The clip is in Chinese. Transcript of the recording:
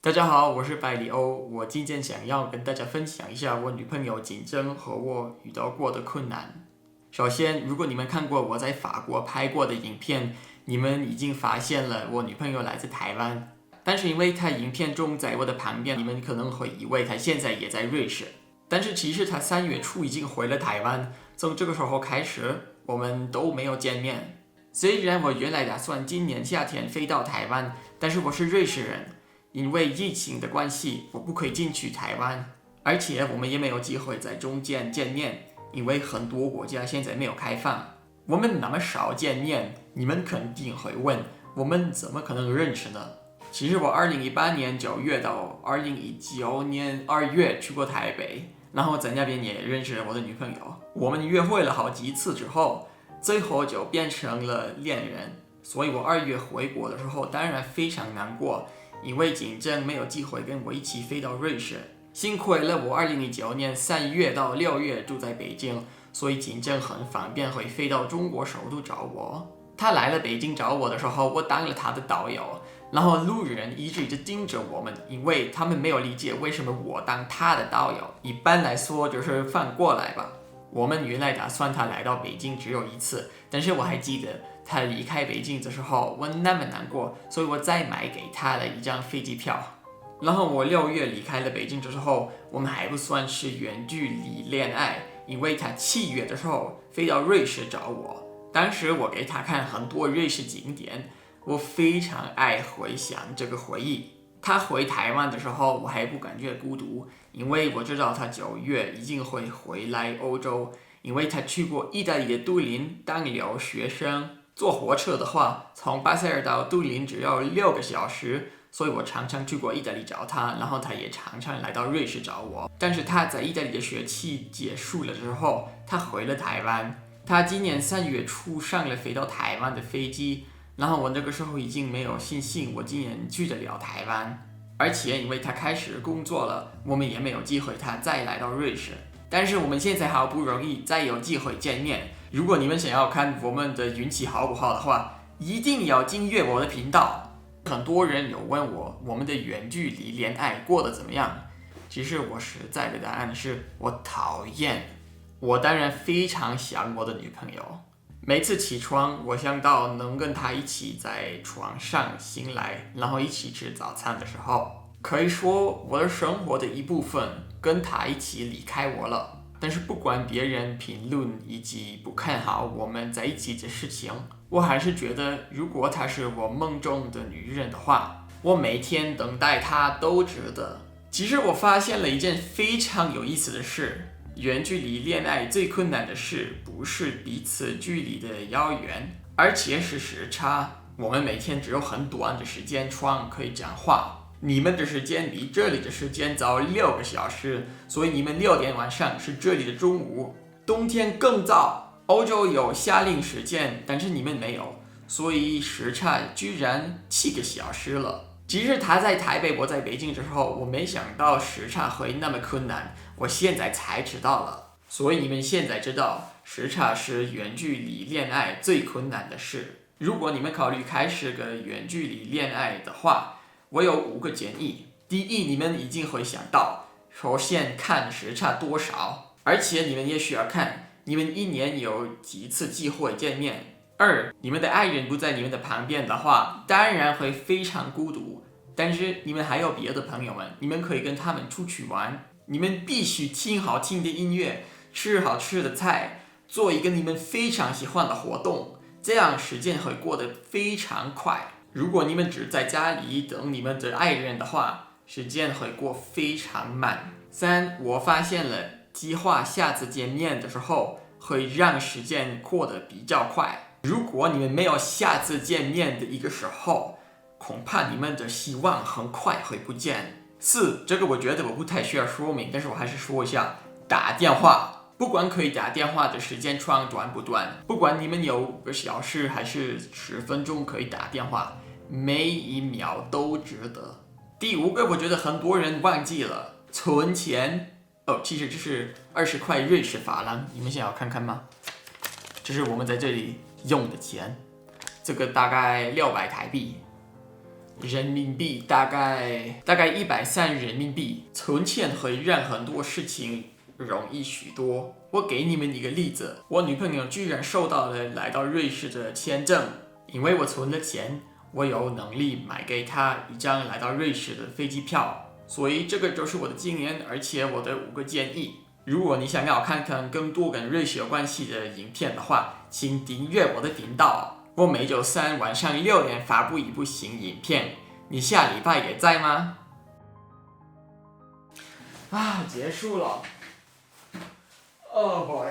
大家好，我是百里欧。我今天想要跟大家分享一下我女朋友竞争和我遇到过的困难。首先，如果你们看过我在法国拍过的影片，你们已经发现了我女朋友来自台湾。但是因为她影片中在我的旁边，你们可能会以为她现在也在瑞士。但是其实她3月初已经回了台湾，从这个时候开始，我们都没有见面。虽然我原来打算今年夏天飞到台湾，但是我是瑞士人。因为疫情的关系，我不可以进去台湾，而且我们也没有机会在中间见面，因为很多国家现在没有开放。我们那么少见面，你们肯定会问，我们怎么可能认识呢？其实我2018年9月到2019年2月去过台北，然后在那边也认识了我的女朋友。我们约会了好几次之后，最后就变成了恋人。所以我2月回国的时候，当然非常难过。因为竞争没有机会跟我一起飞到瑞士，幸亏了我2019年3月到6月住在北京，所以竞争很方便会飞到中国首都找我。他来了北京找我的时候，我当了他的导游，然后路人一直盯着我们，因为他们没有理解为什么我当他的导游。一般来说就是放过来吧。我们原来打算他来到北京只有一次，但是我还记得他离开北京的时候，我那么难过，所以我再买给他了一张飞机票。然后我6月离开了北京的时候，我们还不算是远距离恋爱，因为他7月的时候飞到瑞士找我。当时我给他看很多瑞士景点，我非常爱回想这个回忆。他回台湾的时候，我还不感觉孤独，因为我知道他9月一定会回来欧洲，因为他去过意大利的都灵当留学生。坐火车的话，从巴塞尔到都灵只要6个小时，所以我常常去过意大利找他，然后他也常常来到瑞士找我。但是他在意大利的学期结束了之后，他回了台湾。他今年3月初上了飞到台湾的飞机。然后我那个时候已经没有信心，我今年去得了台湾，而且因为他开始工作了，我们也没有机会他再来到瑞士。但是我们现在好不容易再有机会见面，如果你们想要看我们的运气好不好的话，一定要订阅我的频道。很多人有问我们的远距离恋爱过得怎么样？其实我实在的答案是我讨厌。我当然非常想我的女朋友。每次起床，我想到能跟他一起在床上醒来，然后一起吃早餐的时候，可以说我的生活的一部分跟他一起离开我了。但是不管别人评论以及不看好我们在一起的事情，我还是觉得如果她是我梦中的女人的话，我每天等待她都值得。其实我发现了一件非常有意思的事。远距离恋爱最困难的事不是彼此距离的遥远，而且是时差。我们每天只有很短的时间窗可以讲话，你们的时间比这里的时间早6个小时，所以你们6点晚上是这里的中午。冬天更早，欧洲有夏令时间，但是你们没有，所以时差居然7个小时了。其实他在台北，我在北京的时候，我没想到时差会那么困难，我现在才知道了。所以你们现在知道，时差是远距离恋爱最困难的事。如果你们考虑开始个远距离恋爱的话，我有5个建议。第一，你们一定会想到，首先看时差多少，而且你们也需要看你们1年有几次机会见面。2，你们的爱人不在你们的旁边的话，当然会非常孤独。但是你们还有别的朋友们，你们可以跟他们出去玩。你们必须听好听的音乐，吃好吃的菜，做一个你们非常喜欢的活动，这样时间会过得非常快。如果你们只在家里等你们的爱人的话，时间会过非常慢。3，我发现了计划下次见面的时候，会让时间过得比较快。如果你们没有下次见面的一个时候，恐怕你们的希望很快会不见。4，这个我觉得我不太需要说明，但是我还是说一下，打电话，不管可以打电话的时间窗短不短，不管你们有5个小时还是10分钟可以打电话，每一秒都值得。第5个，我觉得很多人忘记了存钱。其实这是20块瑞士法郎，你们想要看看吗？这是我们在这里用的钱，这个大概600台币。人民币，大概130人民币。存钱会让很多事情容易许多。我给你们一个例子，我女朋友居然收到了来到瑞士的签证，因为我存了钱，我有能力买给她一张来到瑞士的飞机票。所以这个就是我的经验，而且我的5个建议。如果你想要看看更多跟瑞士有关系的影片的话，请订阅我的频道。我每周3晚上6点发布一部新影片，你下礼拜也在吗？结束了。Oh boy.